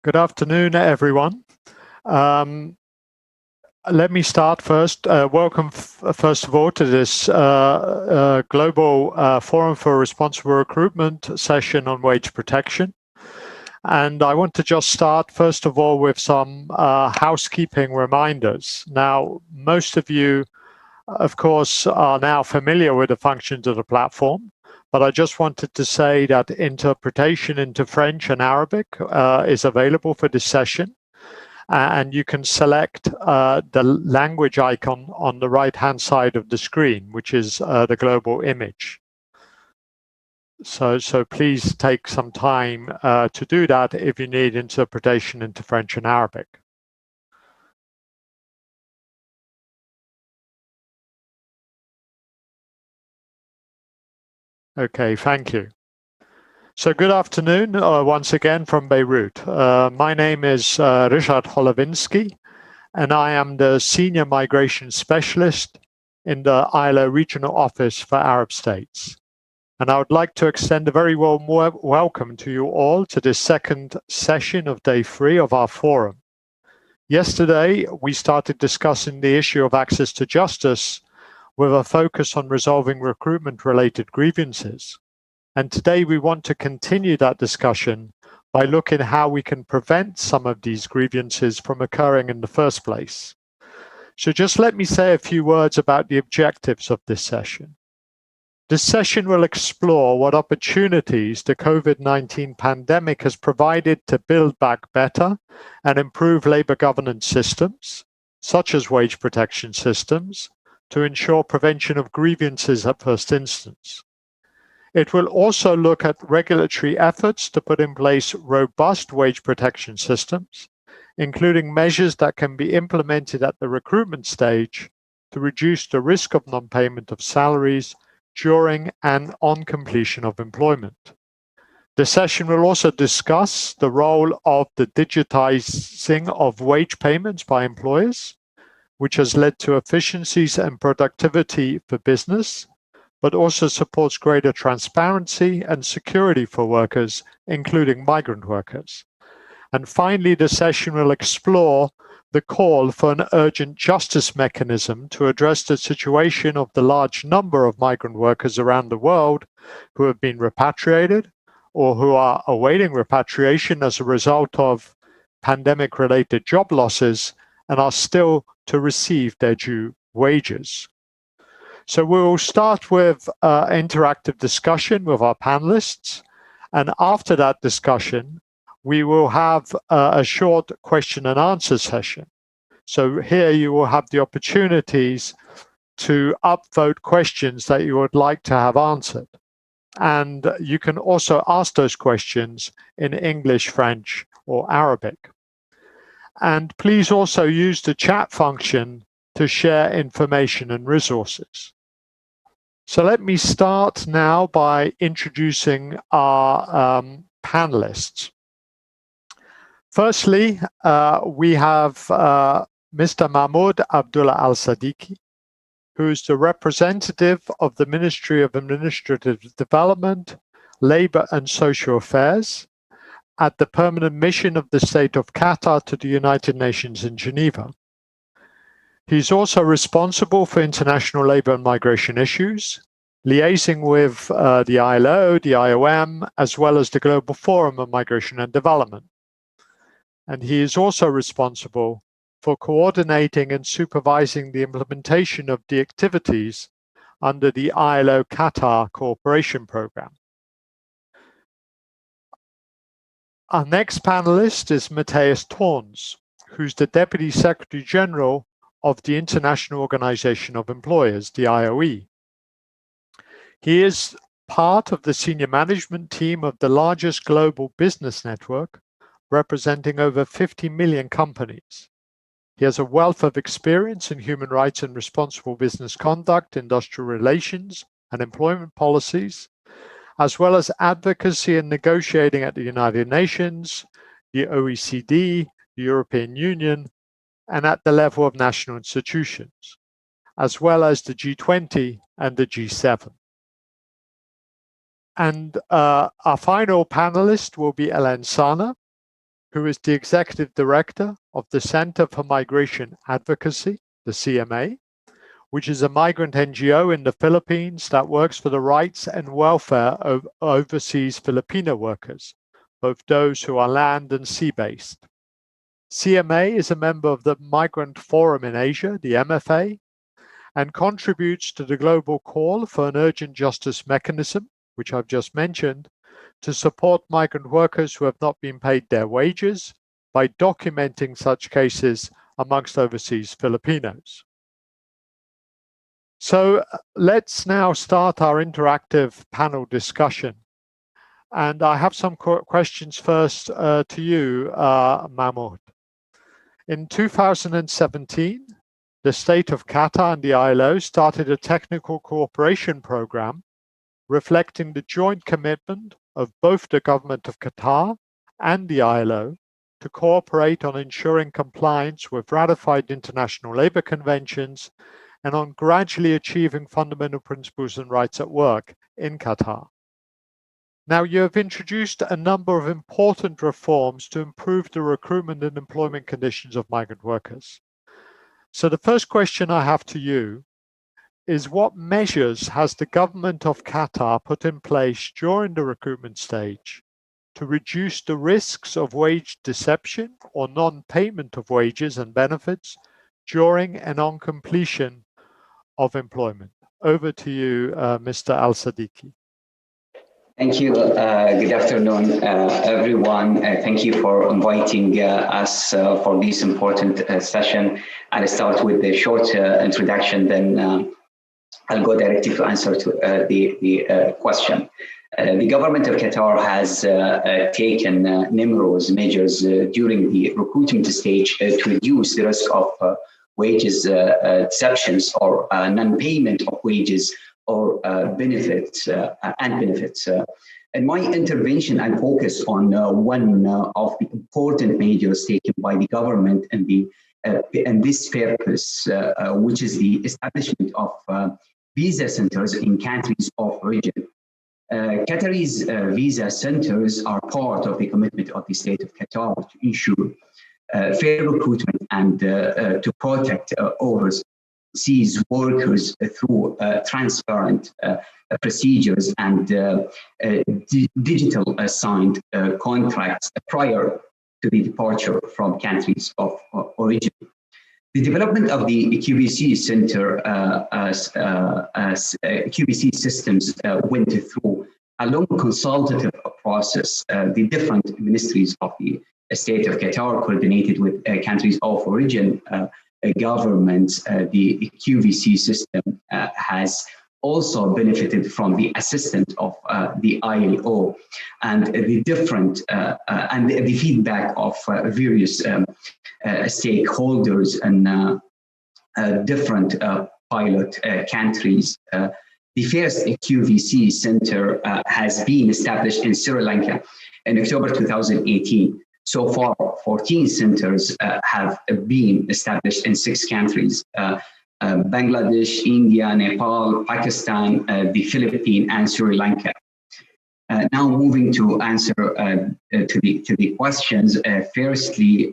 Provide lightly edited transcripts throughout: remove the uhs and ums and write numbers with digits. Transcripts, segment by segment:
Good afternoon, everyone. Let me start first. Welcome, first of all, to this Global Forum for Responsible Recruitment session on wage protection. And I want to just start, first of all, with some housekeeping reminders. Now, most of you, of course, are now familiar with the functions of the platform. But I just wanted to say that interpretation into French and Arabic is available for this session. And you can select the language icon on the right-hand side of the screen, which is the global image. So please take some time to do that if you need interpretation into French and Arabic. Okay, thank you. So good afternoon, once again from Beirut. My name is Ryszard Holowinski, and I am the Senior Migration Specialist in the ILO Regional Office for Arab States. And I would like to extend a very warm welcome to you all to this second session of day 3 of our forum. Yesterday, we started discussing the issue of access to justice with a focus on resolving recruitment-related grievances. And today we want to continue that discussion by looking at how we can prevent some of these grievances from occurring in the first place. So just let me say a few words about the objectives of this session. This session will explore what opportunities the COVID-19 pandemic has provided to build back better and improve labor governance systems, such as wage protection systems, to ensure prevention of grievances at first instance. It will also look at regulatory efforts to put in place robust wage protection systems, including measures that can be implemented at the recruitment stage to reduce the risk of non-payment of salaries during and on completion of employment. The session will also discuss the role of the digitising of wage payments by employers, which has led to efficiencies and productivity for business, but also supports greater transparency and security for workers, including migrant workers. And finally, the session will explore the call for an urgent justice mechanism to address the situation of the large number of migrant workers around the world who have been repatriated or who are awaiting repatriation as a result of pandemic-related job losses and are still to receive their due wages. So we will start with interactive discussion with our panelists. And after that discussion, we will have a short question and answer session. So here you will have the opportunities to upvote questions that you would like to have answered. And you can also ask those questions in English, French, or Arabic. And please also use the chat function to share information and resources. So let me start now by introducing our panelists. Firstly, we have Mr. Mahmoud Abdullah Al-Sadiqi, who is the representative of the Ministry of Administrative Development, Labor and Social Affairs at the permanent mission of the State of Qatar to the United Nations in Geneva. He's also responsible for international labor and migration issues, liaising with the ILO, the IOM, as well as the Global Forum on Migration and Development. And he is also responsible for coordinating and supervising the implementation of the activities under the ILO Qatar Cooperation Program. Our next panelist is Matthias Torns, who's the Deputy Secretary General of the International Organization of Employers, the IOE. He is part of the senior management team of the largest global business network, representing over 50 million companies. He has a wealth of experience in human rights and responsible business conduct, industrial relations, and employment policies, as well as advocacy and negotiating at the United Nations, the OECD, the European Union, and at the level of national institutions, as well as the G20 and the G7. And our final panelist will be Ellen Sana, who is the Executive Director of the Center for Migration Advocacy, the CMA, which is a migrant NGO in the Philippines that works for the rights and welfare of overseas Filipino workers, both those who are land and sea-based. CMA is a member of the Migrant Forum in Asia, the MFA, and contributes to the global call for an urgent justice mechanism, which I've just mentioned, to support migrant workers who have not been paid their wages by documenting such cases amongst overseas Filipinos. So let's now start our interactive panel discussion. And I have some questions first to you, Mahmoud. In 2017, the state of Qatar and the ILO started a technical cooperation program reflecting the joint commitment of both the government of Qatar and the ILO to cooperate on ensuring compliance with ratified international labor conventions and on gradually achieving fundamental principles and rights at work in Qatar. Now, you have introduced a number of important reforms to improve the recruitment and employment conditions of migrant workers. So the first question I have to you is, what measures has the government of Qatar put in place during the recruitment stage to reduce the risks of wage deception or non-payment of wages and benefits during and on completion of employment? Over to you, Mr. Al-Sadiqi. Thank you. Good afternoon, everyone. Thank you for inviting us for this important session. I'll start with a short introduction, then I'll go directly to answer to the question. The government of Qatar has taken numerous measures during the recruitment stage to reduce the risk of wages deceptions or non-payment of wages or benefits. In my intervention, I focus on one of the important measures taken by the government and this purpose, which is the establishment of visa centers in countries of origin. Qataris visa centers are part of the commitment of the state of Qatar to ensure fair recruitment and to protect overseas workers through transparent procedures and digital signed contracts prior to the departure from countries of origin. The development of the QVC center, QVC systems went through a long consultative process. The different ministries of the state of Qatar coordinated with countries of origin governments. The QVC system has also benefited from the assistance of the ILO and the different and the feedback of various stakeholders and different pilot countries. The first QVC center has been established in Sri Lanka in October 2018. So far, 14 centers have been established in 6 countries. Bangladesh, India, Nepal, Pakistan, the Philippines, and Sri Lanka. Now moving to answer to the questions. Firstly,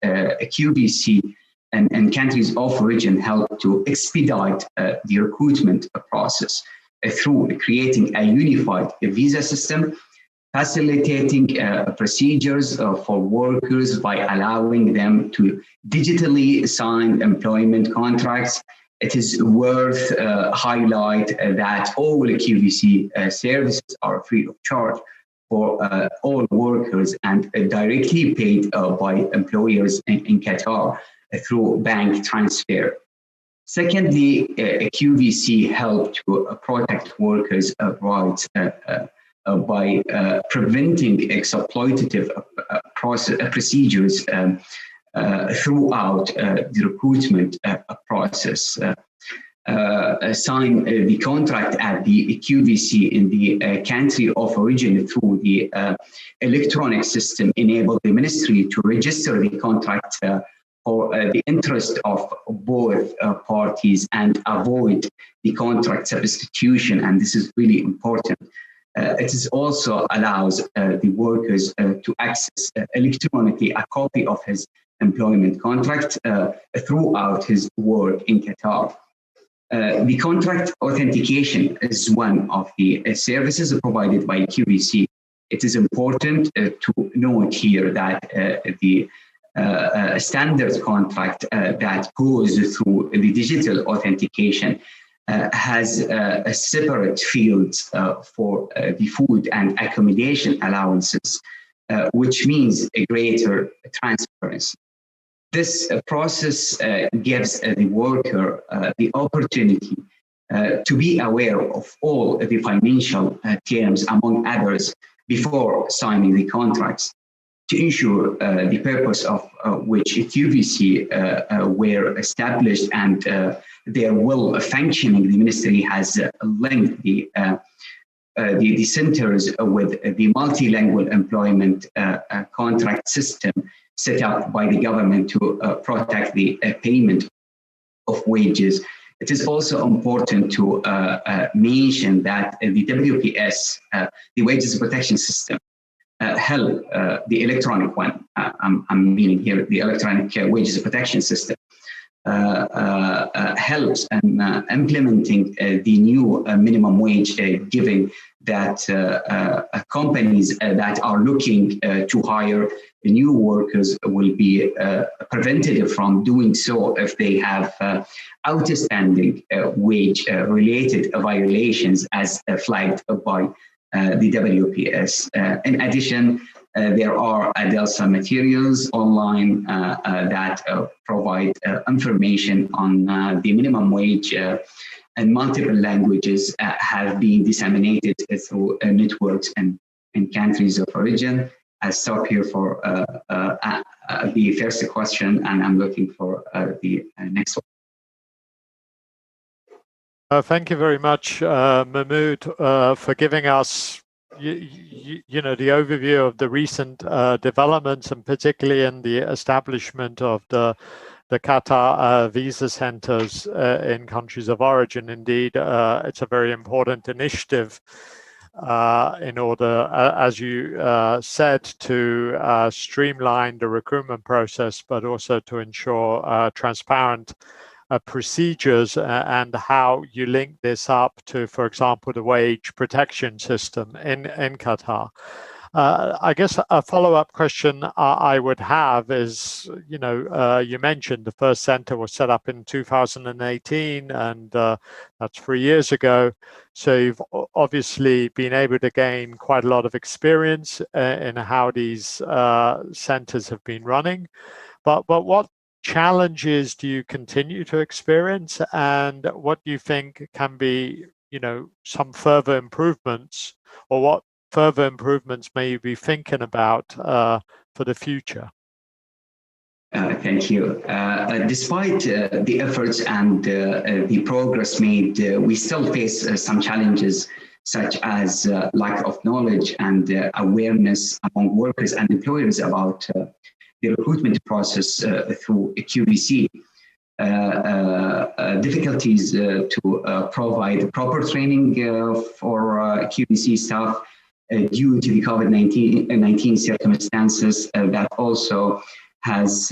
QVC and countries of origin help to expedite the recruitment process through creating a unified visa system, facilitating procedures for workers by allowing them to digitally sign employment contracts. It is worth highlight that all QVC services are free of charge for all workers and directly paid by employers in Qatar through bank transfer. Secondly, QVC helped to protect workers' rights by preventing exploitative procedures throughout the recruitment process. Sign the contract at the QVC in the country of origin through the electronic system enabled the ministry to register the contract for the interest of both parties and avoid the contract substitution. And this is really important. It is also allows the workers to access electronically a copy of his employment contract throughout his work in Qatar. The contract authentication is one of the services provided by QVC. It is important to note here that the standard contract that goes through the digital authentication has a separate field for the food and accommodation allowances, which means a greater transparency. This process gives the worker the opportunity to be aware of all the financial terms, among others, before signing the contracts, to ensure the purpose of which QVC were established and their well functioning. The ministry has linked the centers with the multilingual employment contract system set up by the government to protect the payment of wages. It is also important to mention that the WPS, the wages protection system, help the electronic one. I'm meaning here the electronic wages protection system helps in implementing the new minimum wage, given that companies that are looking to hire new workers will be prevented from doing so if they have outstanding wage-related violations as flagged by the WPS. In addition, there are ADELSA materials online that provide information on the minimum wage and multiple languages have been disseminated through networks and countries of origin. I'll stop here for the first question, and I'm looking for the next one. Thank you very much, Mahmoud, for giving us you know, the overview of the recent developments, and particularly in the establishment of the Qatar visa centers in countries of origin. Indeed, it's a very important initiative in order, as you said, to streamline the recruitment process, but also to ensure transparent procedures and how you link this up to, for example, the wage protection system in Qatar. I guess a follow-up question I would have is, you know, you mentioned the first center was set up in 2018, and that's 3 years ago. So you've obviously been able to gain quite a lot of experience in how these centers have been running. But what challenges do you continue to experience, and what do you think can be, you know, some further improvements, or what further improvements may you be thinking about for the future? Thank you. Despite the efforts and the progress made, we still face some challenges, such as lack of knowledge and awareness among workers and employers about the recruitment process through QVC. Difficulties to provide proper training for QVC staff due to the COVID-19 circumstances that also has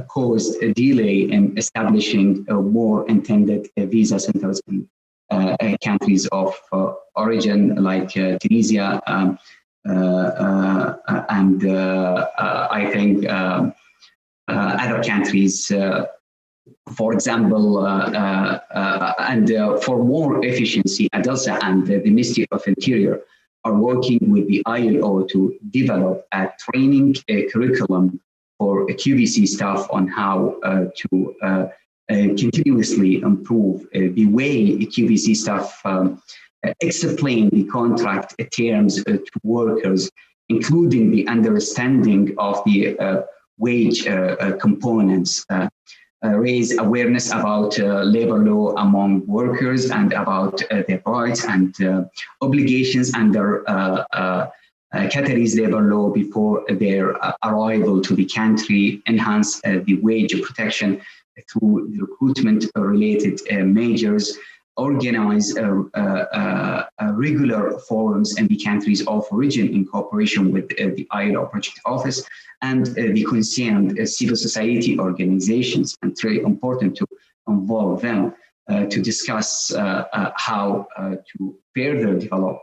caused a delay in establishing more intended visa centers in countries of origin like Tunisia, and I think other countries, for example, and for more efficiency, ADELSA and the Ministry of Interior are working with the ILO to develop a training curriculum for QVC staff on how to continuously improve the way QVC staff explain the contract terms to workers, including the understanding of the wage components, raise awareness about labor law among workers and about their rights and obligations under Qatari's labor law before their arrival to the country, enhance the wage protection through the recruitment-related measures, organize regular forums in the countries of origin in cooperation with the ILO Project Office and the concerned civil society organizations. And it's really important to involve them to discuss how to further develop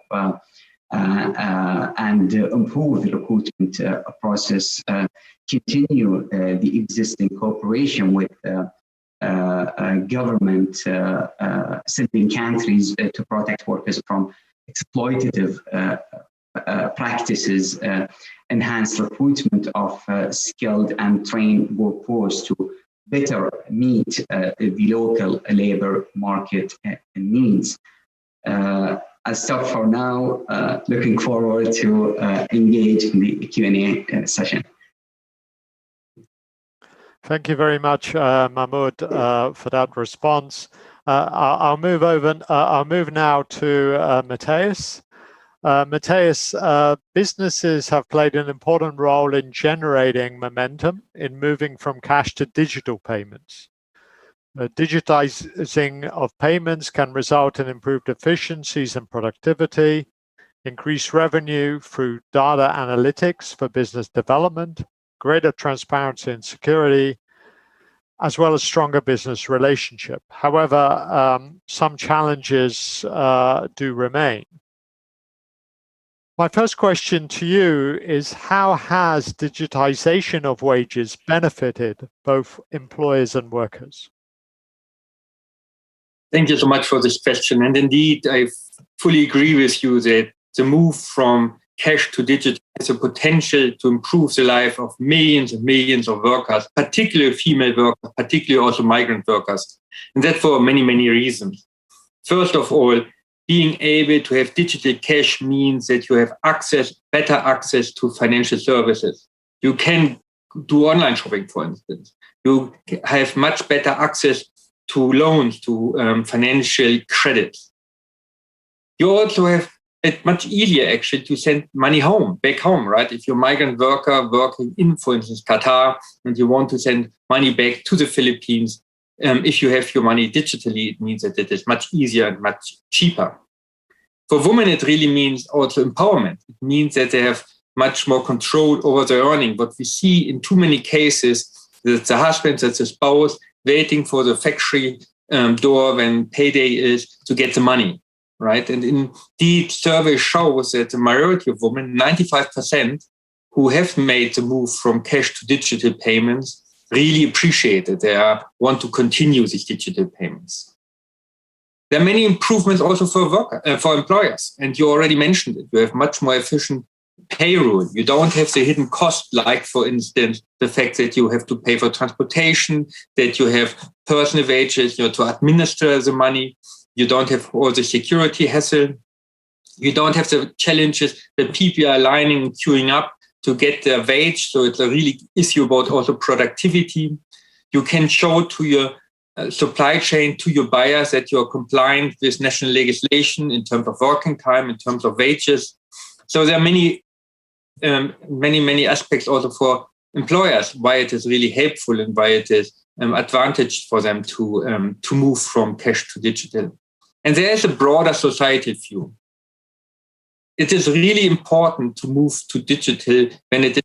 and improve the recruitment process, continue the existing cooperation with government sending countries to protect workers from exploitative practices, enhance recruitment of skilled and trained workforce to better meet the local labor market needs. I'll stop for now. Looking forward to engage in the Q&A session. Thank you very much, Mahmoud, for that response. I'll move over. I'll move now to Matthias. Matthias, businesses have played an important role in generating momentum in moving from cash to digital payments. Digitizing of payments can result in improved efficiencies and productivity, increased revenue through data analytics for business development, greater transparency and security, as well as stronger business relationship. However, some challenges do remain. My first question to you is, how has digitization of wages benefited both employers and workers? Thank you so much for this question. And indeed, I fully agree with you that the move from cash to digital has a potential to improve the life of millions and millions of workers, particularly female workers, particularly also migrant workers. And that for many, many reasons. First of all, being able to have digital cash means that you have better access to financial services. You can do online shopping, for instance. You have much better access to loans, to financial credits. You also have it much easier actually to send money back home, right? If you're a migrant worker working in, for instance, Qatar, and you want to send money back to the Philippines, if you have your money digitally, it means that it is much easier and much cheaper. For women, it really means also empowerment. It means that they have much more control over their earning. What we see in too many cases, that the husband, that the spouse, waiting for the factory door when payday is to get the money, right? And indeed, survey shows that the majority of women, 95%, who have made the move from cash to digital payments, really appreciate it. They want to continue these digital payments. There are many improvements also for employers, and you already mentioned it. You have much more efficient payroll. You don't have the hidden cost, like, for instance, the fact that you have to pay for transportation, that you have personal wages, to administer the money. You don't have all the security hassle. You don't have the challenges that people are lining and queuing up to get their wage. So it's a really issue about also productivity. You can show to your supply chain, to your buyers, that you're compliant with national legislation in terms of working time, in terms of wages. So there are many aspects also for employers why it is really helpful and why it is advantage for them to move from cash to digital. And there is a broader societal view. It is really important to move to digital when it is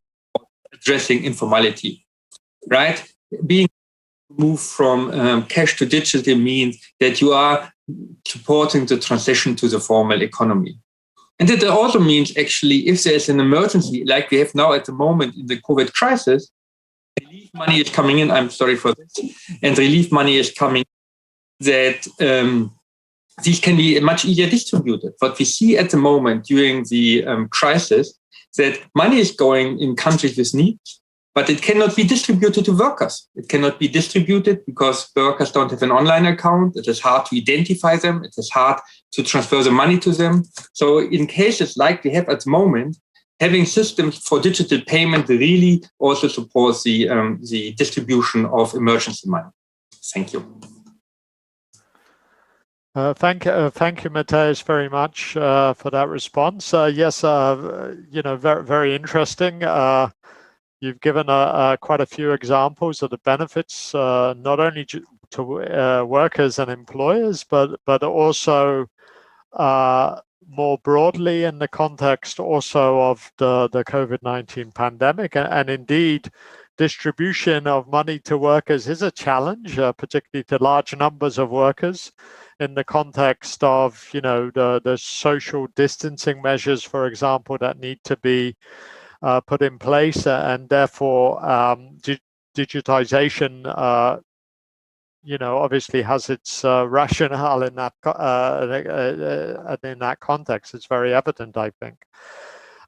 addressing informality, right? Being move from cash to digital means that you are supporting the transition to the formal economy. And it also means, actually, if there's an emergency, like we have now at the moment in the COVID crisis, relief money is coming in. I'm sorry for this. And relief money is coming, that these can be much easier distributed. What we see at the moment during the crisis, that money is going in countries with needs, but it cannot be distributed to workers. It cannot be distributed because workers don't have an online account. It is hard to identify them. It is hard to transfer the money to them. So in cases like we have at the moment, having systems for digital payment really also supports the distribution of emergency money. Thank you. Thank you, Matthias, very much for that response. Yes, very, very interesting. You've given quite a few examples of the benefits, not only to workers and employers, but also more broadly in the context also of the COVID-19 pandemic. And indeed, distribution of money to workers is a challenge, particularly to large numbers of workers, in the context of, you know, the social distancing measures, for example, that need to be put in place, and therefore digitization, you know, obviously has its rationale in that context. It's very evident, I think.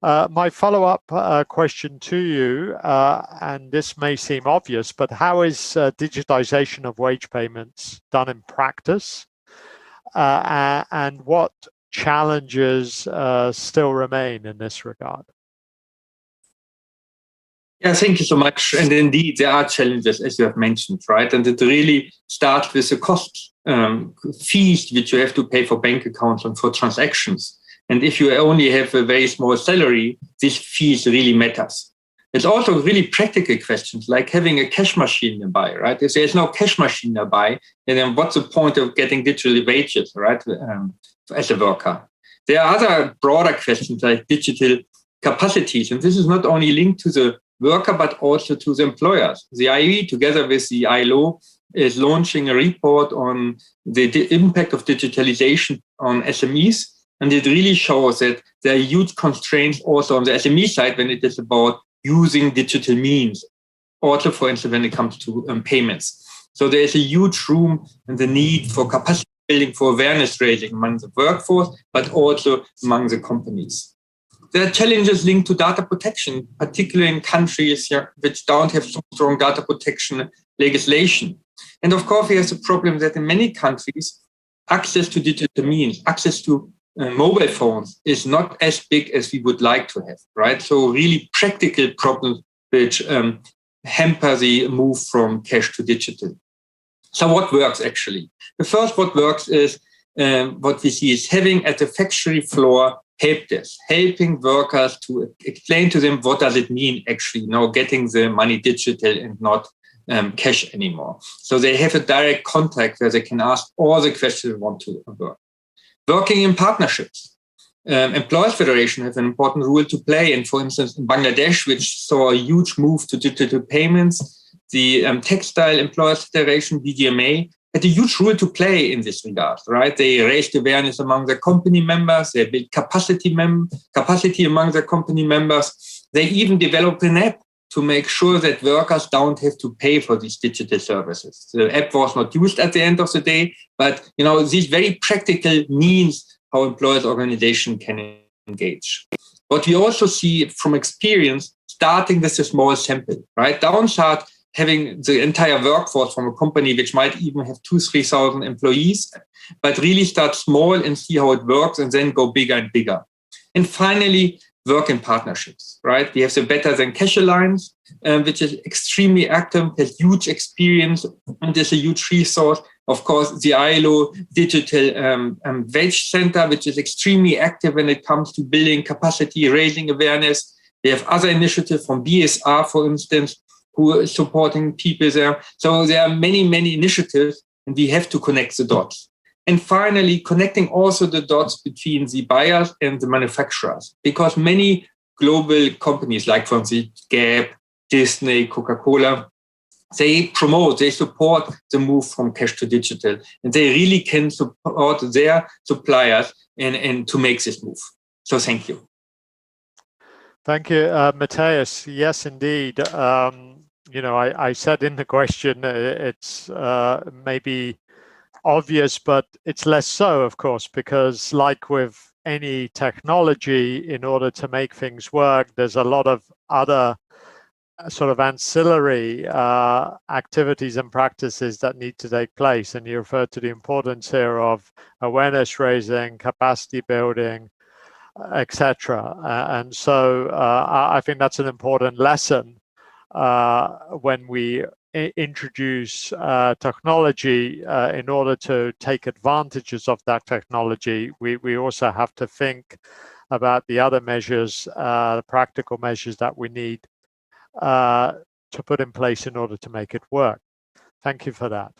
My follow-up question to you, and this may seem obvious, but how is digitization of wage payments done in practice? And what challenges still remain in this regard? Yeah, thank you so much. And indeed, there are challenges, as you have mentioned, right? And it really starts with the cost fees which you have to pay for bank accounts and for transactions. And if you only have a very small salary, this fees really matters. It's also really practical questions like having a cash machine nearby, right? If there's no cash machine nearby, then what's the point of getting digital wages, right? As a worker. There are other broader questions like digital capacities. And this is not only linked to the worker, but also to the employers. The IE, together with the ILO, is launching a report on the impact of digitalization on SMEs. And it really shows that there are huge constraints also on the SME side when it is about using digital means, also, for instance, when it comes to payments. So there is a huge room and the need for capacity building, for awareness raising among the workforce, but also among the companies. There are challenges linked to data protection, particularly in countries which don't have so strong data protection legislation. And of course, there's a problem that in many countries, access to digital means, access to mobile phones is not as big as we would like to have, right? So really practical problems which hamper the move from cash to digital. So what works actually? The first what works is what we see is having at the factory floor help desk, helping workers to explain to them what does it mean actually, getting the money digital and not cash anymore. So they have a direct contact where they can ask all the questions they want to work. Working in partnerships. Employers Federation have an important role to play. And for instance, in Bangladesh, which saw a huge move to digital payments, the Textile Employers Federation, BGMA, had a huge role to play in this regard, right? They raised awareness among their company members. They built capacity among their company members. They even developed an app to make sure that workers don't have to pay for these digital services. The app was not used at the end of the day, but these very practical means how employers' organization can engage. What we also see from experience, starting with a small sample, right? Don't start having the entire workforce from a company which might even have 2,000-3,000 employees, but really start small and see how it works and then go bigger and bigger. And finally, work in partnerships, right? We have the Better Than Cash Alliance, which is extremely active, has huge experience, and is a huge resource. Of course, the ILO Digital Wage Center, which is extremely active when it comes to building capacity, raising awareness. We have other initiatives from BSR, for instance, who are supporting people there. So there are many, many initiatives, and we have to connect the dots. And finally, connecting also the dots between the buyers and the manufacturers, because many global companies, like for instance, Gap, Disney, Coca-Cola, they support the move from cash to digital, and they really can support their suppliers and to make this move. So thank you. Thank you, Matthias. Yes, indeed. I said in the question, it's maybe obvious, but it's less so, of course, because like with any technology, in order to make things work, there's a lot of other sort of ancillary activities and practices that need to take place. And you referred to the importance here of awareness raising, capacity building, etc. And so I think that's an important lesson when we introduce technology. In order to take advantages of that technology, we also have to think about the other measures, the practical measures that we need to put in place in order to make it work. Thank you for that.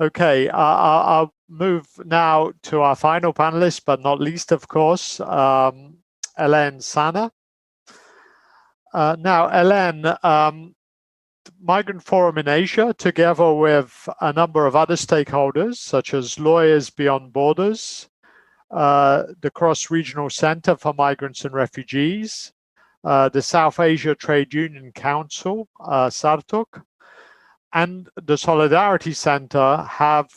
Okay, I'll move now to our final panelist, but not least, of course, Hélène Sana. Now, Hélène, Migrant Forum in Asia, together with a number of other stakeholders, such as Lawyers Beyond Borders, the Cross-Regional Center for Migrants and Refugees, the South Asia Trade Union Council, SARTUC, and the Solidarity Center have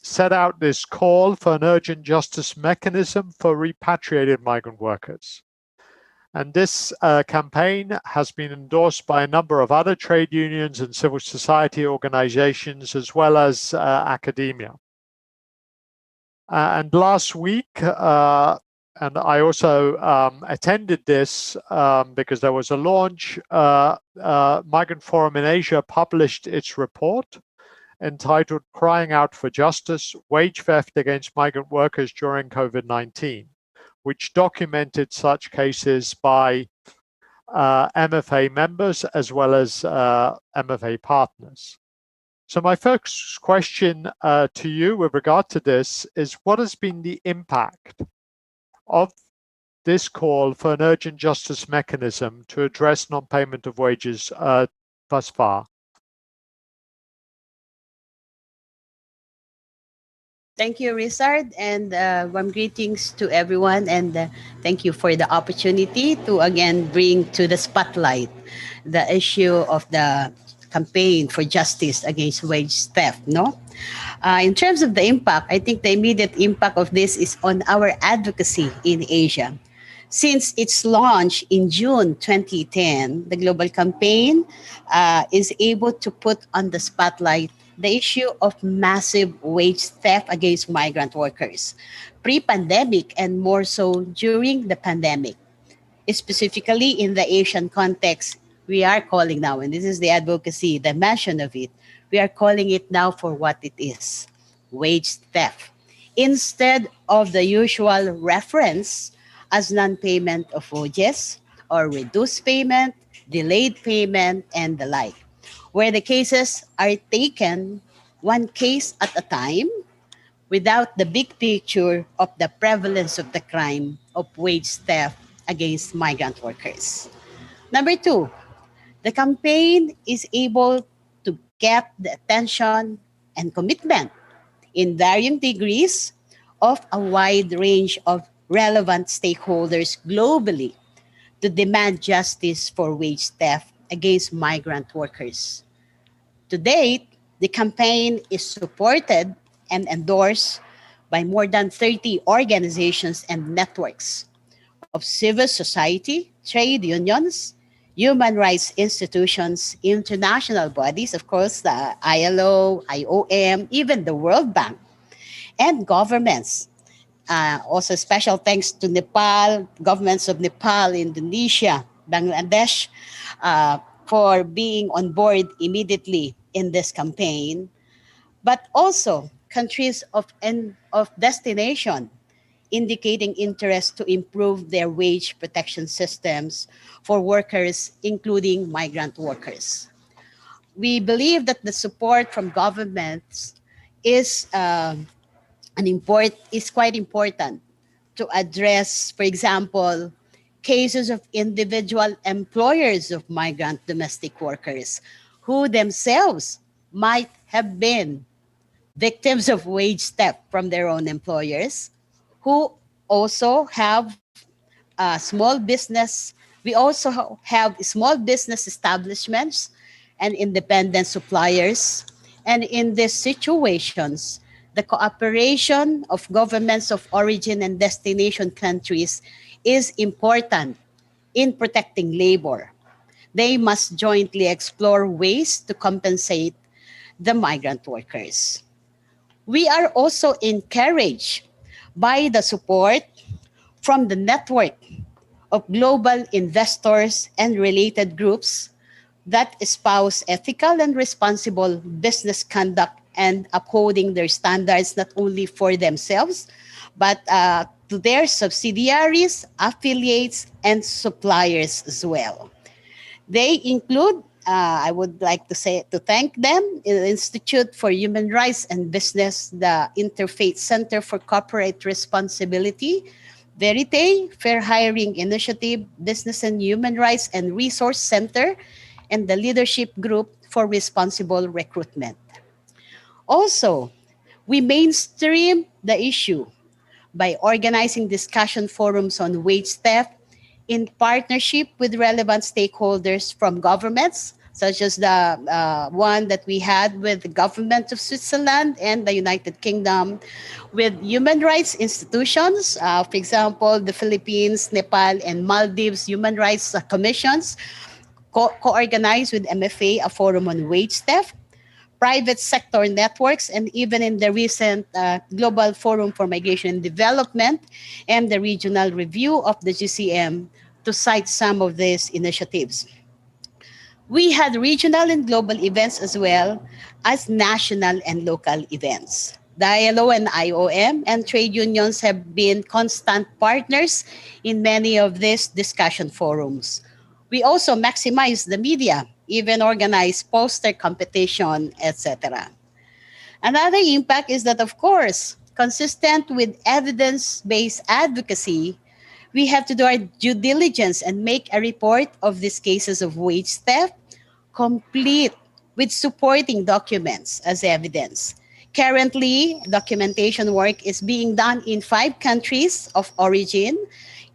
set out this call for an urgent justice mechanism for repatriated migrant workers. And this campaign has been endorsed by a number of other trade unions and civil society organizations, as well as academia. And last week, and I also attended this because there was a launch, Migrant Forum in Asia published its report entitled Crying Out for Justice, Wage Theft Against Migrant Workers During COVID-19, which documented such cases by MFA members as well as MFA partners. So my first question to you with regard to this is, what has been the impact of this call for an urgent justice mechanism to address non-payment of wages thus far? Thank you, Richard, and warm greetings to everyone. And thank you for the opportunity to again bring to the spotlight the issue of the campaign for justice against wage theft. In terms of the impact, I think the immediate impact of this is on our advocacy in Asia. Since its launch in June 2010, the global campaign is able to put on the spotlight the issue of massive wage theft against migrant workers, pre-pandemic and more so during the pandemic. Specifically in the Asian context, we are calling now, and this is the advocacy dimension of it, we are calling it now for what it is, wage theft. Instead of the usual reference as non-payment of wages or reduced payment, delayed payment, and the like, where the cases are taken one case at a time without the big picture of the prevalence of the crime of wage theft against migrant workers. Number two, the campaign is able to get the attention and commitment in varying degrees of a wide range of relevant stakeholders globally to demand justice for wage theft against migrant workers. To date, the campaign is supported and endorsed by more than 30 organizations and networks of civil society, trade unions, human rights institutions, international bodies, of course, the ILO, IOM, even the World Bank, and governments. Also, special thanks to Nepal, governments of Nepal, Indonesia, Bangladesh, for being on board immediately in this campaign, but also countries of destination indicating interest to improve their wage protection systems for workers, including migrant workers. We believe that the support from governments is is quite important to address, for example, cases of individual employers of migrant domestic workers who themselves might have been victims of wage theft from their own employers, who also have small business. We also have small business establishments and independent suppliers. And in these situations, the cooperation of governments of origin and destination countries is important in protecting labor. They must jointly explore ways to compensate the migrant workers. We are also encouraged by the support from the network of global investors and related groups that espouse ethical and responsible business conduct and upholding their standards not only for themselves, but to their subsidiaries, affiliates, and suppliers as well. They include I would like to thank them, the Institute for Human Rights and Business, the Interfaith Center for Corporate Responsibility, Verite, Fair Hiring Initiative, Business and Human Rights and Resource Center, and the Leadership Group for Responsible Recruitment. Also, we mainstream the issue by organizing discussion forums on wage theft in partnership with relevant stakeholders from governments, such as the one that we had with the government of Switzerland and the United Kingdom, with human rights institutions, for example, the Philippines, Nepal, and Maldives Human Rights Commissions, co-organized with MFA a forum on wage theft, private sector networks, and even in the recent Global Forum for Migration and Development and the regional review of the GCM, to cite some of these initiatives. We had regional and global events as well as national and local events. The ILO and IOM and trade unions have been constant partners in many of these discussion forums. We also maximize the media, even organize poster competition, etc. Another impact is that, of course, consistent with evidence-based advocacy, we have to do our due diligence and make a report of these cases of wage theft, complete with supporting documents as evidence. Currently, documentation work is being done in 5 countries of origin: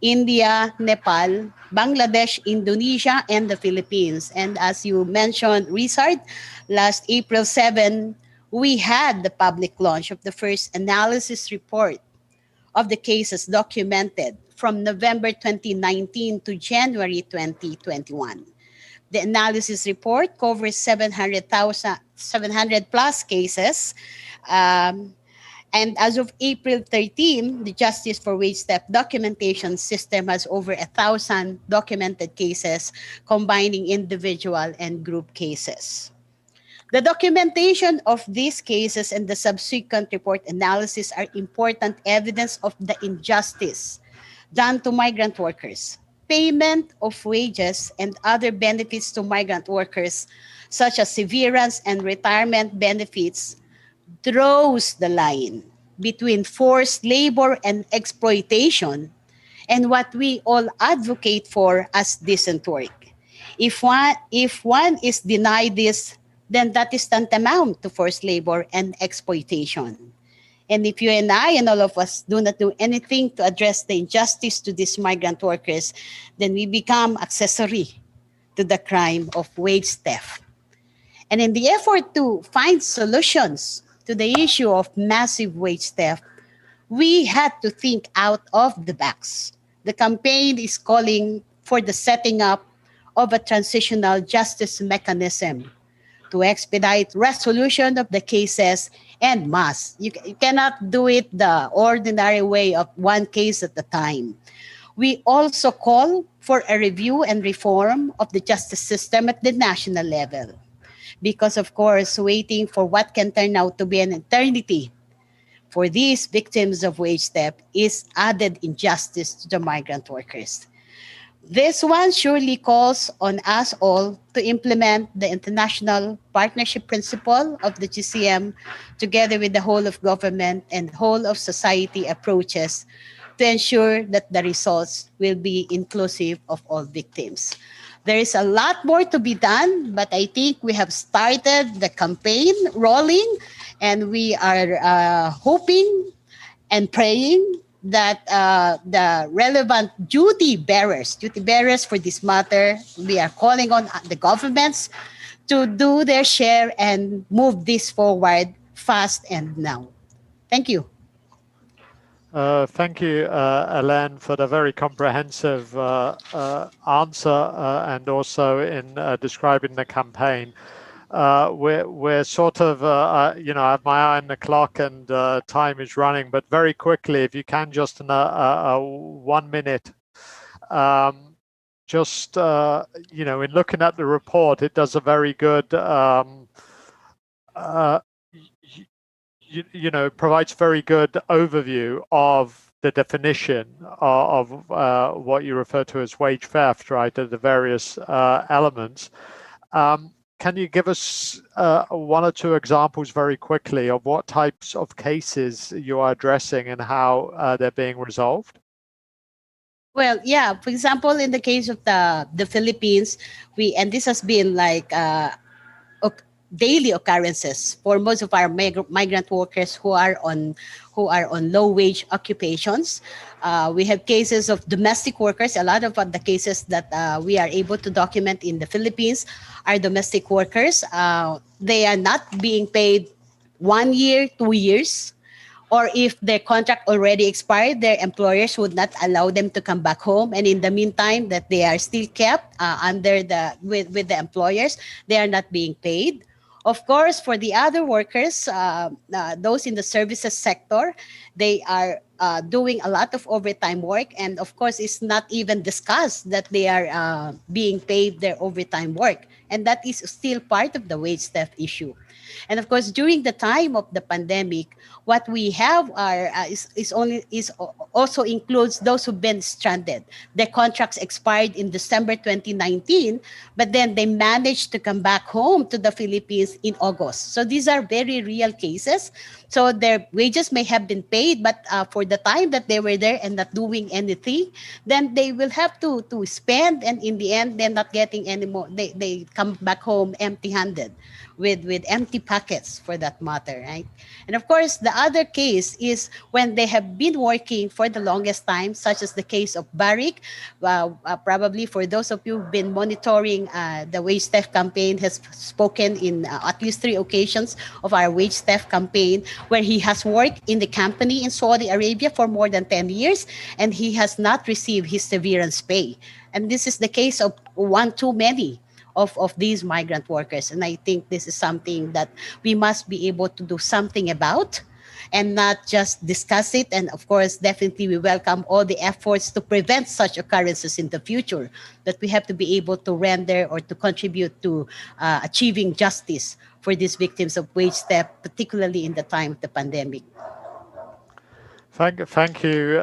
India, Nepal, Bangladesh, Indonesia, and the Philippines. And as you mentioned, Richard, last April 7, we had the public launch of the first analysis report of the cases documented from November 2019 to January 2021. The analysis report covers 700 plus cases. And as of April 13, the Justice for Wage Theft documentation system has over 1,000 documented cases, combining individual and group cases. The documentation of these cases and the subsequent report analysis are important evidence of the injustice done to migrant workers. Payment of wages and other benefits to migrant workers, such as severance and retirement benefits, draws the line between forced labor and exploitation and what we all advocate for as decent work. If one is denied this, then that is tantamount to forced labor and exploitation. And if you and I and all of us do not do anything to address the injustice to these migrant workers, then we become accessory to the crime of wage theft. And in the effort to find solutions to the issue of massive wage theft, we had to think out of the box. The campaign is calling for the setting up of a transitional justice mechanism to expedite resolution of the cases en masse. You cannot do it the ordinary way of one case at a time. We also call for a review and reform of the justice system at the national level. Because, of course, waiting for what can turn out to be an eternity for these victims of wage theft is added injustice to the migrant workers. This one surely calls on us all to implement the international partnership principle of the GCM together with the whole of government and whole of society approaches to ensure that the results will be inclusive of all victims. There is a lot more to be done, but I think we have started the campaign rolling, and we are hoping and praying that the relevant duty bearers for this matter, we are calling on the governments to do their share and move this forward fast and now. Thank you. Thank you, Alain, for the very comprehensive answer and also in describing the campaign. We're sort of, I have my eye on the clock and time is running, but very quickly, if you can, just in 1 minute, just, in looking at the report, it does a very good, provides very good overview of the definition of what you refer to as wage theft, right, of the various elements. Can you give us one or two examples very quickly of what types of cases you are addressing and how they're being resolved? Well, yeah. For example, in the case of the Philippines, and this has been like daily occurrences for most of our migrant workers who are on low wage occupations. We have cases of domestic workers. A lot of the cases that we are able to document in the Philippines are domestic workers. They are not being paid 1 year, 2 years, or if their contract already expired, their employers would not allow them to come back home. And in the meantime, that they are still kept under with the employers, they are not being paid. Of course, for the other workers, those in the services sector, they are doing a lot of overtime work, and of course, it's not even discussed that they are being paid their overtime work, and that is still part of the wage theft issue. And of course, during the time of the pandemic, what we have are also includes those who've been stranded. Their contracts expired in December 2019, but then they managed to come back home to the Philippines in August. So these are very real cases. So their wages may have been paid, but for the time that they were there and not doing anything, then they will have to spend, and in the end, they're not getting any more. They come back home empty-handed, with empty pockets for that matter, right? And of course, the other case is when they have been working for the longest time, such as the case of Barrick. Probably for those of you who've been monitoring the wage theft campaign, has spoken in at least 3 occasions of our wage theft campaign, where he has worked in the company in Saudi Arabia for more than 10 years, and he has not received his severance pay. And this is the case of one too many of these migrant workers. And I think this is something that we must be able to do something about, and not just discuss it. And of course, definitely we welcome all the efforts to prevent such occurrences in the future, that we have to be able to render or to contribute to achieving justice for these victims of wage theft, particularly in the time of the pandemic. Thank you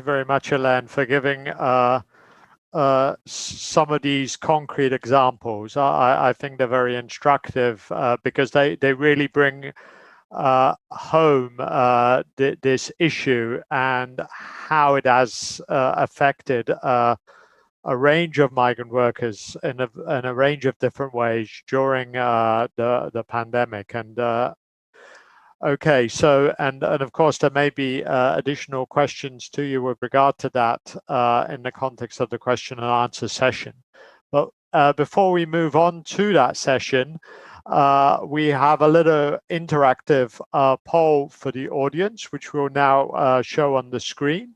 very much, Elaine, for giving some of these concrete examples. I think they're very instructive because they really bring home this issue and how it has affected a range of migrant workers in a range of different ways during the pandemic. And okay, so and of course there may be additional questions to you with regard to that in the context of the question and answer session. But before we move on to that session, we have a little interactive poll for the audience, which we'll now show on the screen.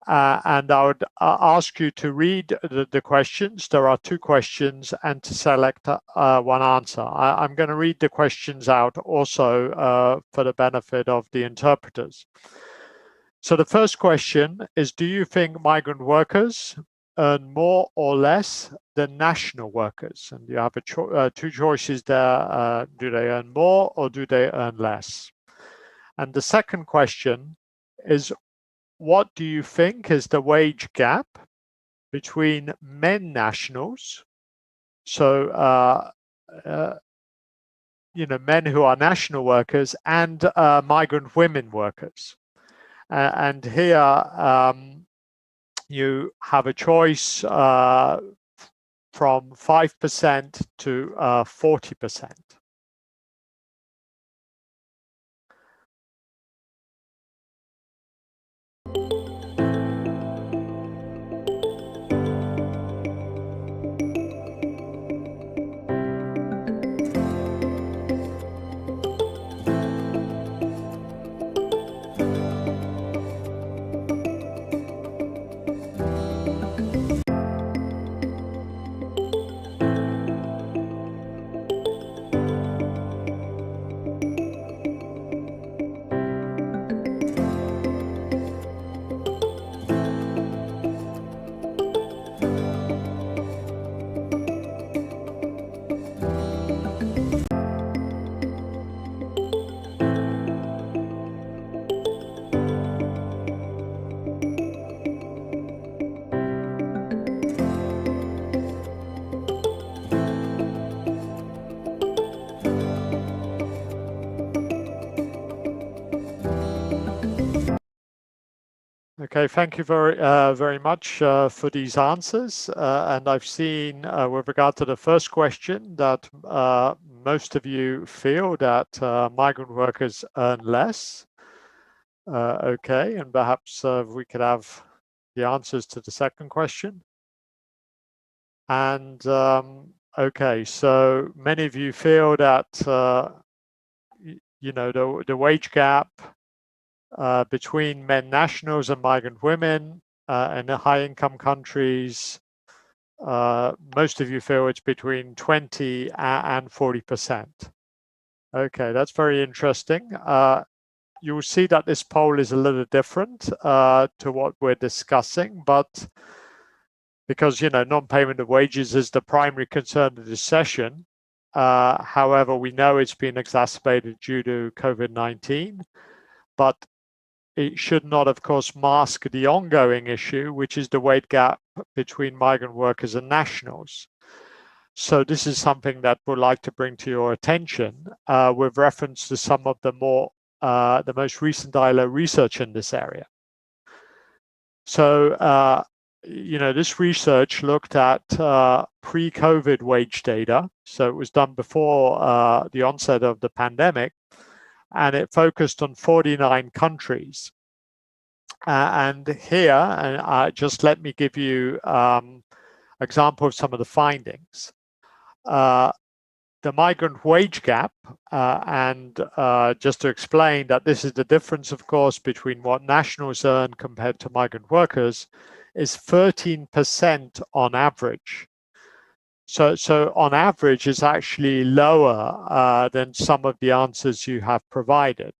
And I would ask you to read the questions. There are 2 questions, and to select one answer. I'm going to read the questions out also for the benefit of the interpreters. So the first question is, do you think migrant workers earn more or less than national workers? And you have 2 choices there. Do they earn more or do they earn less? And the second question is, what do you think is the wage gap between men nationals, so men who are national workers, and migrant women workers? And here you have a choice from 5% to 40%. Okay, thank you very much for these answers. And I've seen with regard to the first question that most of you feel that migrant workers earn less. Okay, and perhaps we could have the answers to the second question. And okay, so many of you feel that you know the wage gap between men nationals and migrant women in the high-income countries, most of you feel it's between 20 and 40%. Okay, that's very interesting. You will see that this poll is a little different to what we're discussing, but because, you know, non-payment of wages is the primary concern of this session. However, we know it's been exacerbated due to COVID-19, but it should not, of course, mask the ongoing issue, which is the wage gap between migrant workers and nationals. So this is something that we'd like to bring to your attention with reference to some of the most recent ILO research in this area. So, you know, this research looked at pre-COVID wage data. So it was done before the onset of the pandemic, and it focused on 49 countries. And here, just let me give you example of some of the findings. The migrant wage gap, and just to explain that this is the difference, of course, between what nationals earn compared to migrant workers, is 13% on average. So on average, it's actually lower than some of the answers you have provided.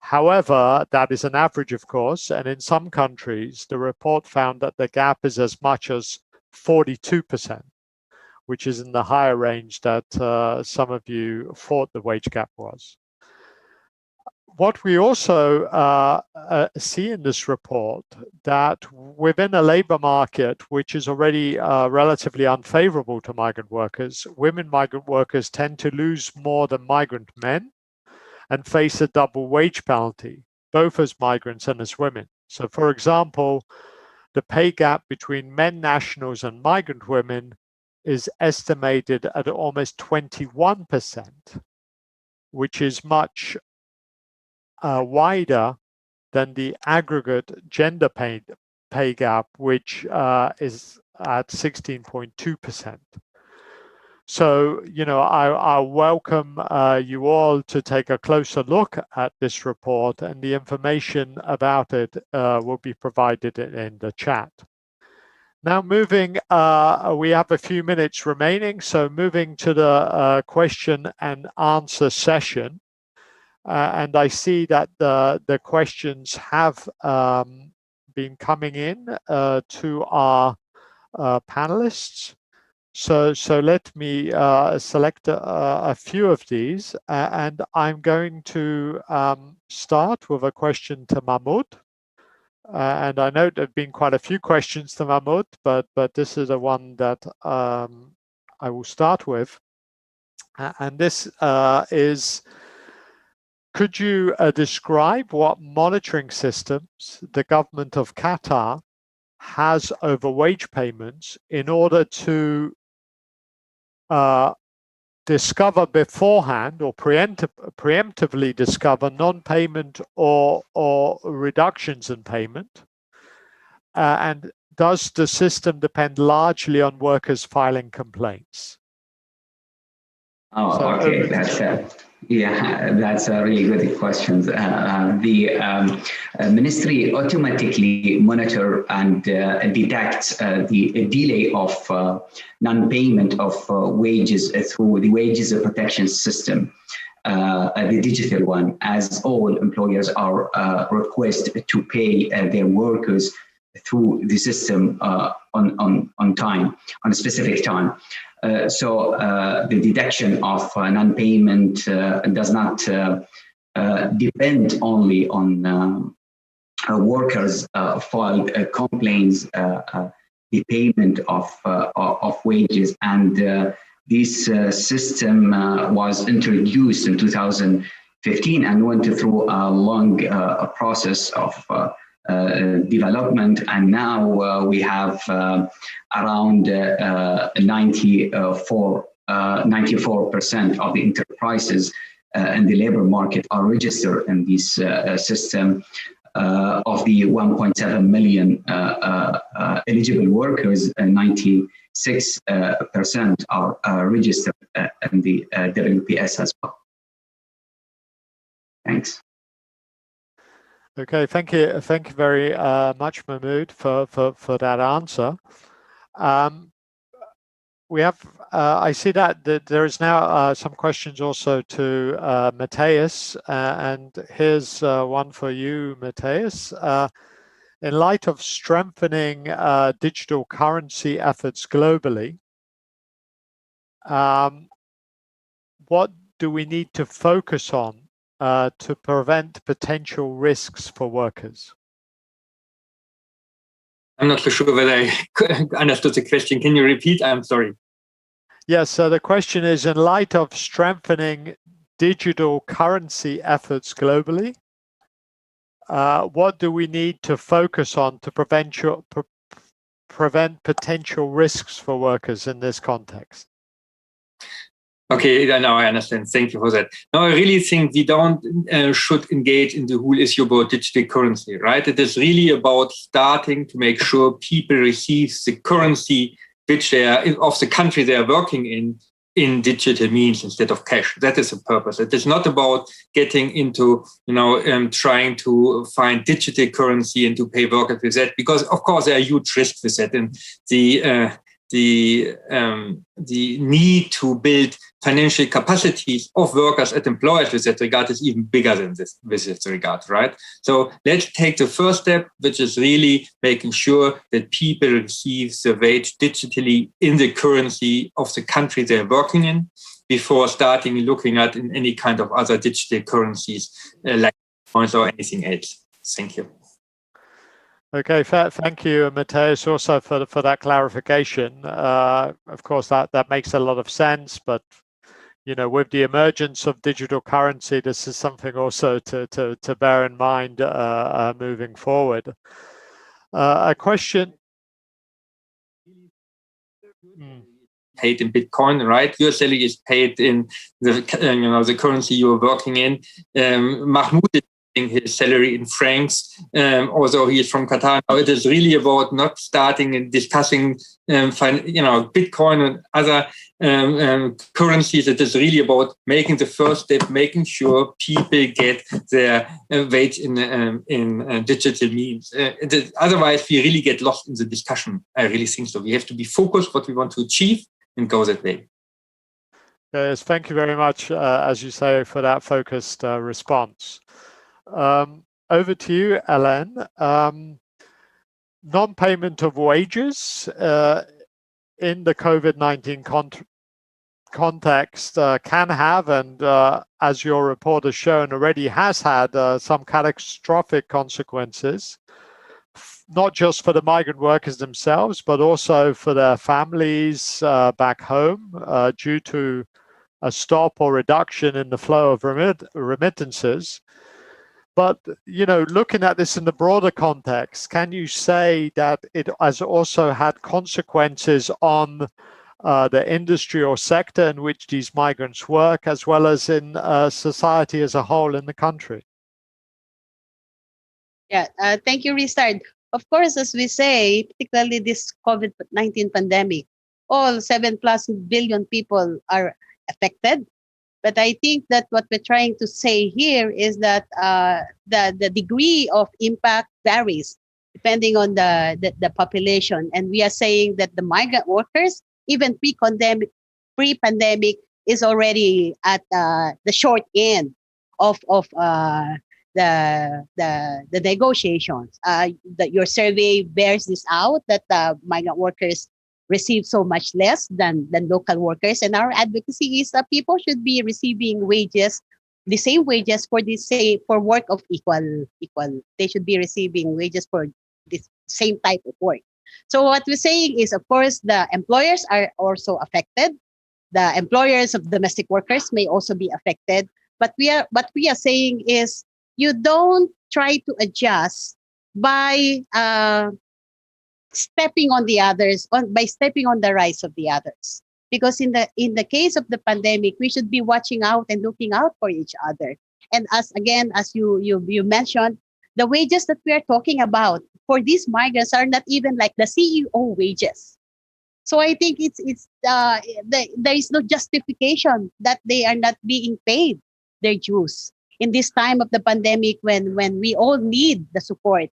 However, that is an average, of course, and in some countries, the report found that the gap is as much as 42%, which is in the higher range that some of you thought the wage gap was. What we also see in this report, that within a labor market which is already relatively unfavorable to migrant workers, women migrant workers tend to lose more than migrant men and face a double wage penalty, both as migrants and as women. So, for example, the pay gap between men nationals and migrant women is estimated at almost 21%, which is much wider than the aggregate gender pay gap, which is at 16.2%. So, you know, I welcome you all to take a closer look at this report, and the information about it will be provided in the chat. Now moving, we have a few minutes remaining, so moving to the question and answer session. And I see that the questions have been coming in to our panelists. So let me select a few of these, and I'm going to start with a question to Mahmoud. And I know there have been quite a few questions to Mahmoud, but this is the one that I will start with. And this is, could you describe what monitoring systems the government of Qatar has over wage payments in order to discover beforehand or preemptively discover non-payment or reductions in payment? And does the system depend largely on workers filing complaints? Oh, so okay. That's a really good question. The ministry automatically monitor and detect the delay of non-payment of wages through the wages protection system, the digital one, as all employers are requested to pay their workers through the system on time, on a specific time. So the deduction of non-payment does not depend only on workers filed complaints, the payment of wages, and this system was introduced in 2015 and went through a long process of development, and now we have around 94% of the enterprises and the labor market are registered in this system. Of the 1.7 million eligible workers, 96% are registered in the WPS as well. Thanks. Okay, thank you very much, Mahmood, for that answer. We have, I see that there is now some questions also to Matthias, and here's one for you, Matthias. In light of strengthening digital currency efforts globally, what do we need to focus on to prevent potential risks for workers? I'm not so sure whether I understood the question. Can you repeat? I'm sorry. Yes, so the question is, in light of strengthening digital currency efforts globally, what do we need to focus on to prevent potential risks for workers in this context? Okay, now I understand. Thank you for that. Now, I really think we don't should engage in the whole issue about digital currency, right? It is really about starting to make sure people receive the currency which they are of the country they are working in digital means instead of cash. That is the purpose. It is not about getting into, trying to find digital currency and to pay workers with that, because of course there are huge risks with that, and the need to build financial capacities of workers and employers with that regard is even bigger than this with this regard, right? So let's take the first step, which is really making sure that people receive the wage digitally in the currency of the country they're working in before starting looking at in any kind of other digital currencies like coins or anything else. Thank you. Okay, thank you, Matthias, also for that clarification. Of course, that makes a lot of sense, but with the emergence of digital currency, this is something also to bear in mind moving forward. A question. Paid in Bitcoin, right? Your salary is paid in the the currency you are working in. Mahmoud is paying his salary in francs, although he is from Qatar. Now it is really about not starting and discussing, Bitcoin and other currencies. It is really about making the first step, making sure people get their wage in digital means. Otherwise, we really get lost in the discussion. I really think so. We have to be focused what we want to achieve and go that way. Yes, thank you very much, as you say, for that focused response. Over to you, Ellen. Non-payment of wages in the COVID-19 context can have, and as your report has shown, already has had some catastrophic consequences, not just for the migrant workers themselves, but also for their families back home due to a stop or reduction in the flow of remittances. But, looking at this in the broader context, can you say that it has also had consequences on the industry or sector in which these migrants work, as well as in society as a whole in the country? Yeah, thank you, Restart. Of course, as we say, particularly this COVID-19 pandemic, all 7+ billion people are affected. But I think that what we're trying to say here is that the degree of impact varies depending on the population. And we are saying that the migrant workers, even pre-pandemic, is already at the short end of the negotiations. Your survey bears this out, that migrant workers receive so much less than local workers, and our advocacy is that people should be receiving wages, the same wages for work of equal. They should be receiving wages for this same type of work. So what we're saying is, of course, the employers are also affected. The employers of domestic workers may also be affected. But what we are saying is, you don't try to adjust by stepping on the others, by stepping on the rights of the others. Because in the case of the pandemic, we should be watching out and looking out for each other. And as you mentioned, the wages that we are talking about for these migrants are not even like the CEO wages. So I think there is no justification that they are not being paid their dues in this time of the pandemic when we all need the support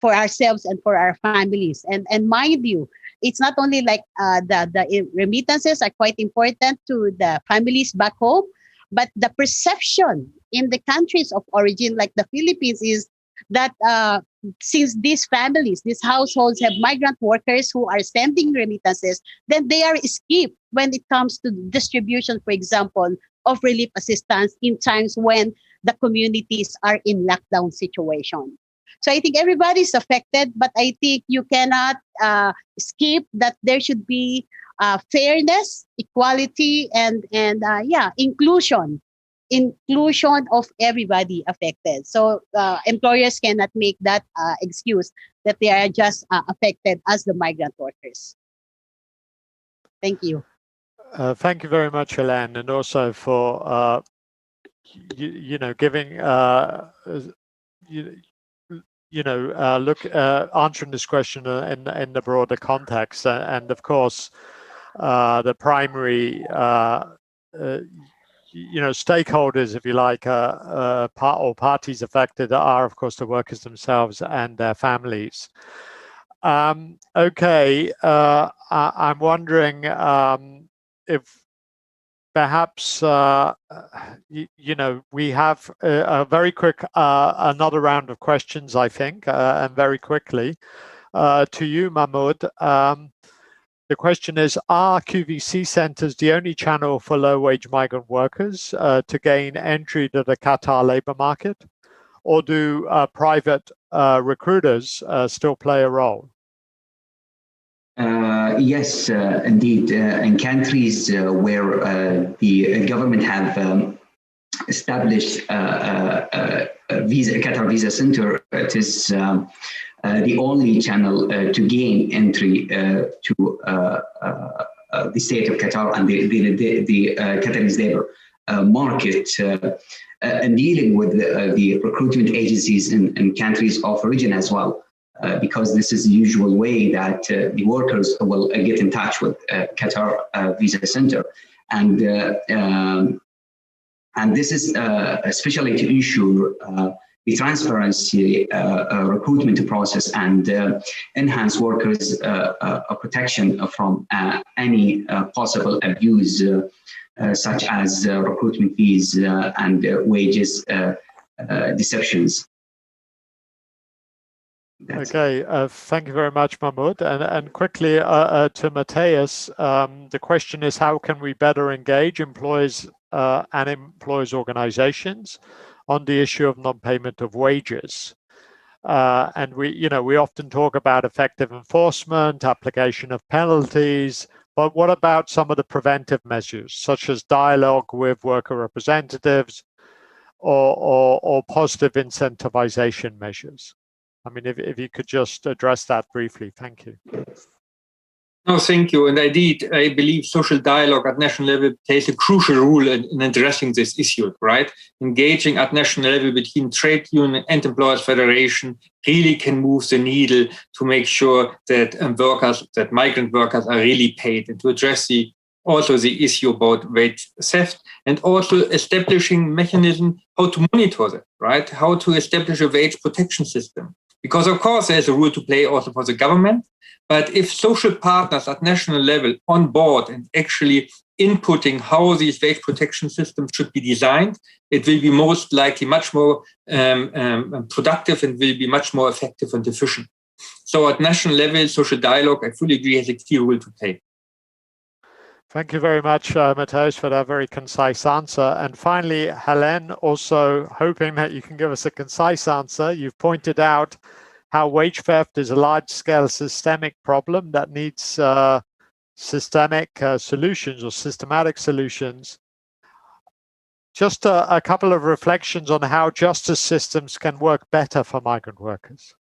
for ourselves and for our families. And mind you, it's not only like the remittances are quite important to the families back home, but the perception in the countries of origin, like the Philippines, is that since these families, these households have migrant workers who are sending remittances, then they are skipped when it comes to distribution, for example, of relief assistance in times when the communities are in lockdown situation. So I think everybody's affected, but I think you cannot skip that there should be fairness, equality, and inclusion of everybody affected. So employers cannot make that excuse that they are just affected as the migrant workers. Thank you. Thank you very much, Hélène, and also for giving answering this question in the broader context, and of course, the primary stakeholders, if you like, parties affected are, of course, the workers themselves and their families. Okay, I'm wondering if perhaps we have a very quick another round of questions, I think, and very quickly to you, Mahmoud. The question is, are QVC centers the only channel for low-wage migrant workers to gain entry to the Qatar labor market, or do private recruiters still play a role? Yes, indeed. In countries where the government have established Qatar Visa Center, it is the only channel to gain entry to the state of Qatar and the Qataris labor market, and dealing with the recruitment agencies in countries of origin as well. Because this is the usual way that the workers will get in touch with Qatar Visa Center, and this is especially to ensure the transparency recruitment process and enhance workers' protection from any possible abuse, such as recruitment fees and wages deceptions. Okay, thank you very much, Mahmoud. And quickly to Matthias, the question is, how can we better engage employers and employers' organizations on the issue of non-payment of wages? And we often talk about effective enforcement, application of penalties, but what about some of the preventive measures, such as dialogue with worker representatives or positive incentivization measures? I mean, if you could just address that briefly, thank you. No, thank you. And indeed, I believe social dialogue at national level plays a crucial role in addressing this issue, right? Engaging at national level between trade union and employers federation really can move the needle to make sure that that migrant workers are really paid, and to address also the issue about wage theft, and also establishing mechanism how to monitor that, right? How to establish a wage protection system. Because, of course, there's a role to play also for the government. But if social partners at national level on board and actually inputting how these wage protection systems should be designed, it will be most likely much more productive and will be much more effective and efficient. So at national level, social dialogue, I fully agree, has a key role to play. Thank you very much, Matthias, for that very concise answer. And finally, Hélène, also hoping that you can give us a concise answer. You've pointed out how wage theft is a large-scale systemic problem that needs systemic solutions or systematic solutions. Just a couple of reflections on how justice systems can work better for migrant workers.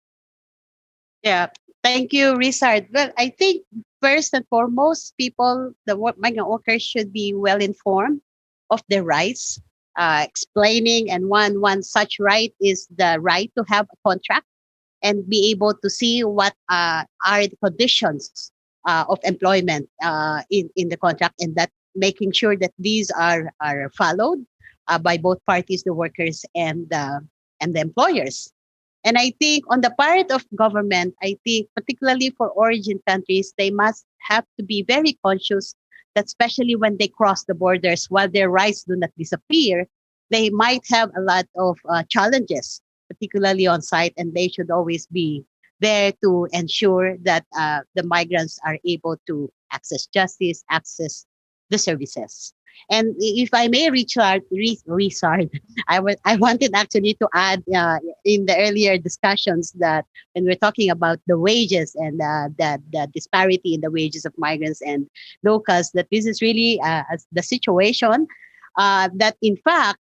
Yeah, thank you, Richard. Well, I think first and foremost, migrant workers should be well informed of their rights. Explaining, and one such right is the right to have a contract and be able to see what are the conditions of employment in the contract, and that making sure that these are followed by both parties, the workers and the employers. And I think on the part of government, I think particularly for origin countries, they must have to be very conscious that especially when they cross the borders, while their rights do not disappear, they might have a lot of challenges, particularly on site, and they should always be there to ensure that the migrants are able to access justice, access the services. And if I may, Richard, I wanted actually to add in the earlier discussions that when we're talking about the wages and the disparity in the wages of migrants and locals, that this is really the situation that in fact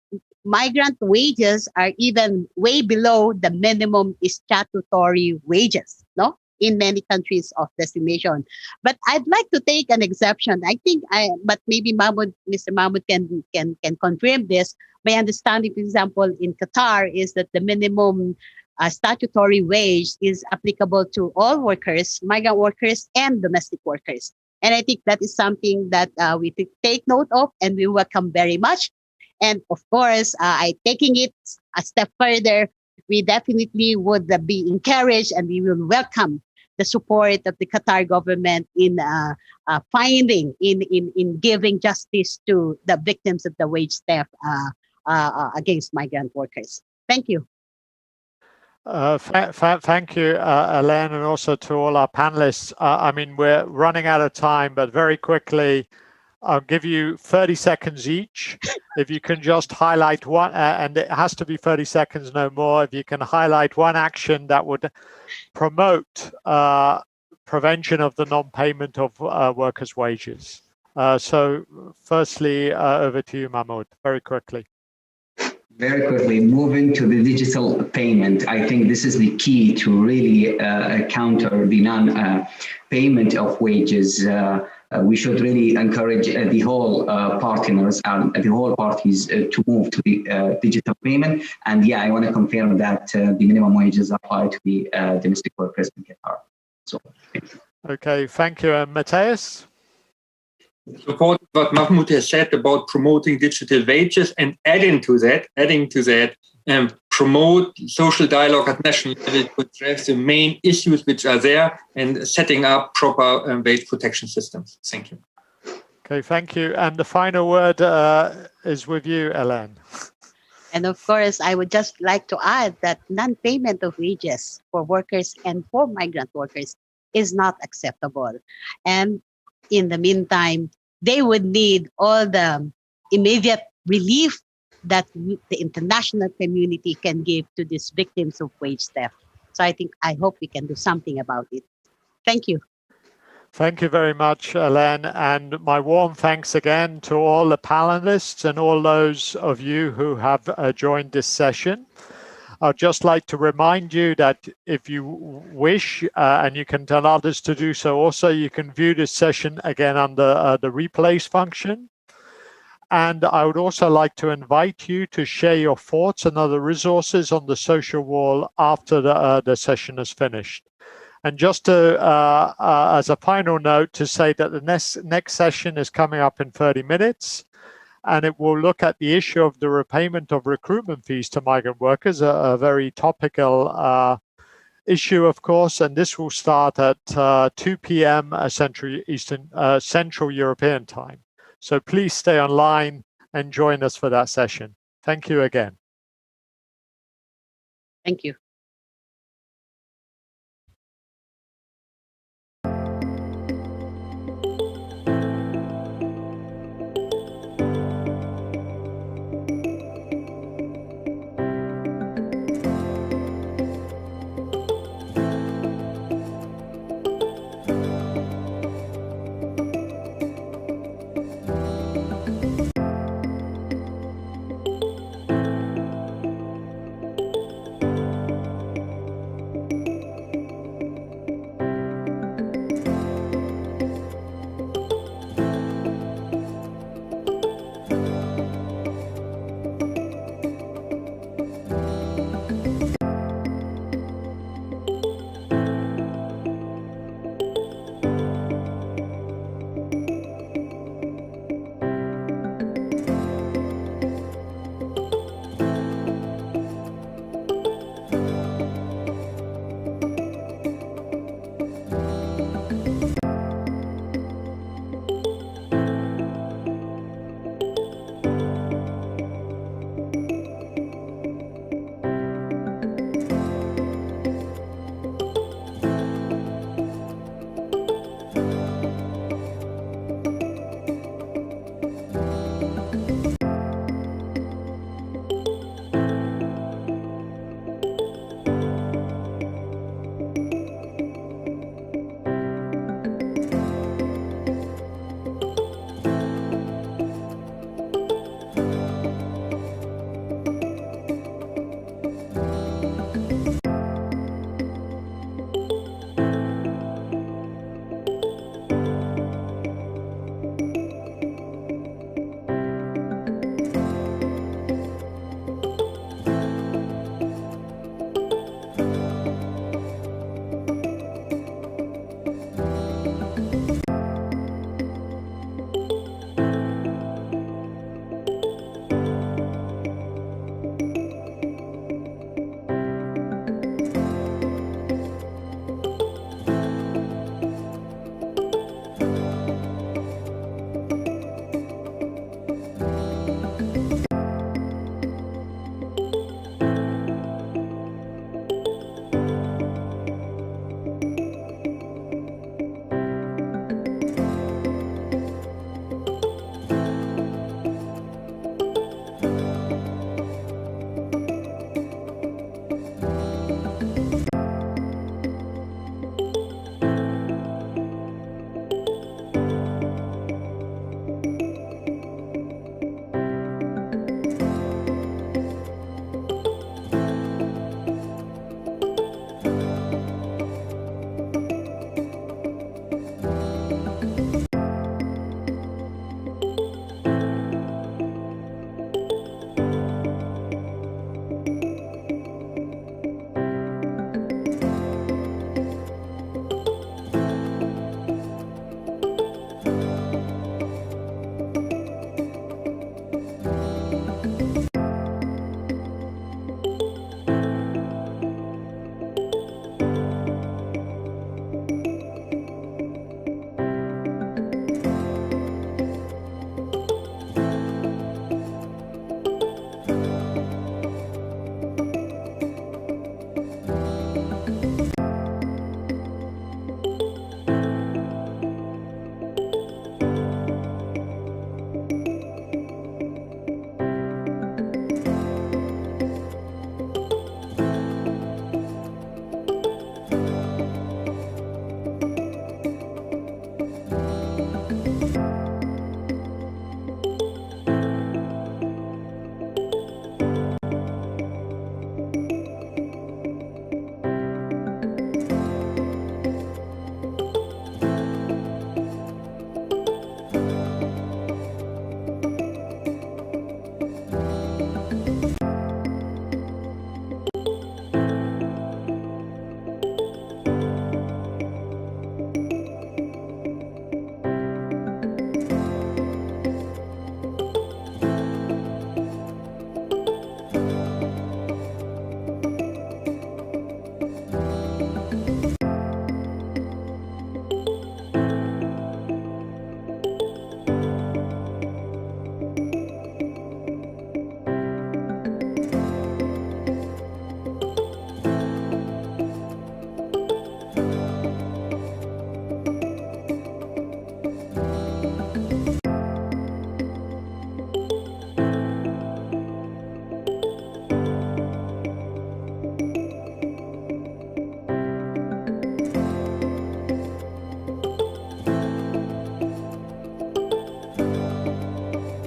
migrant wages are even way below the minimum statutory wages, no? In many countries of destination. But I'd like to take an exception. But maybe Mr. Mahmoud can confirm this. My understanding, for example, in Qatar is that the minimum statutory wage is applicable to all workers, migrant workers and domestic workers. And I think that is something that we take note of and we welcome very much. And of course, I taking it a step further, we definitely would be encouraged and we will welcome the support of the Qatar government in finding, in giving justice to the victims of the wage theft against migrant workers. Thank you. Thank you, Elaine, and also to all our panelists. I mean, we're running out of time, but very quickly, I'll give you 30 seconds each. If you can just highlight one, and it has to be 30 seconds, no more. If you can highlight one action that would promote prevention of the non-payment of workers' wages. So firstly, over to you, Mahmoud, very quickly. Very quickly, moving to the digital payment. I think this is the key to really counter the non-payment of wages. We should really encourage the whole partners and the whole parties to move to the digital payment. And yeah, I want to confirm that the minimum wages apply to the domestic workers in Qatar. So, okay, thank you. Matthias? Support what Mahmoud has said about promoting digital wages and adding to that, promote social dialogue at national level to address the main issues which are there and setting up proper wage protection systems. Thank you. Okay, thank you. And the final word is with you, Elaine. And of course, I would just like to add that non-payment of wages for workers and for migrant workers is not acceptable. And in the meantime, they would need all the immediate relief that the international community can give to these victims of wage theft. So I hope we can do something about it. Thank you. Thank you very much, Elaine. And my warm thanks again to all the panelists and all those of you who have joined this session. I'd just like to remind you that if you wish, and you can tell others to do so also, you can view this session again under the replays function. And I would also like to invite you to share your thoughts and other resources on the social wall after the session is finished. And just to, as a final note, to say that the next session is coming up in 30 minutes. And it will look at the issue of the repayment of recruitment fees to migrant workers, a very topical issue, of course. And this will start at 2 p.m. Central European time. So please stay online and join us for that session. Thank you again. Thank you.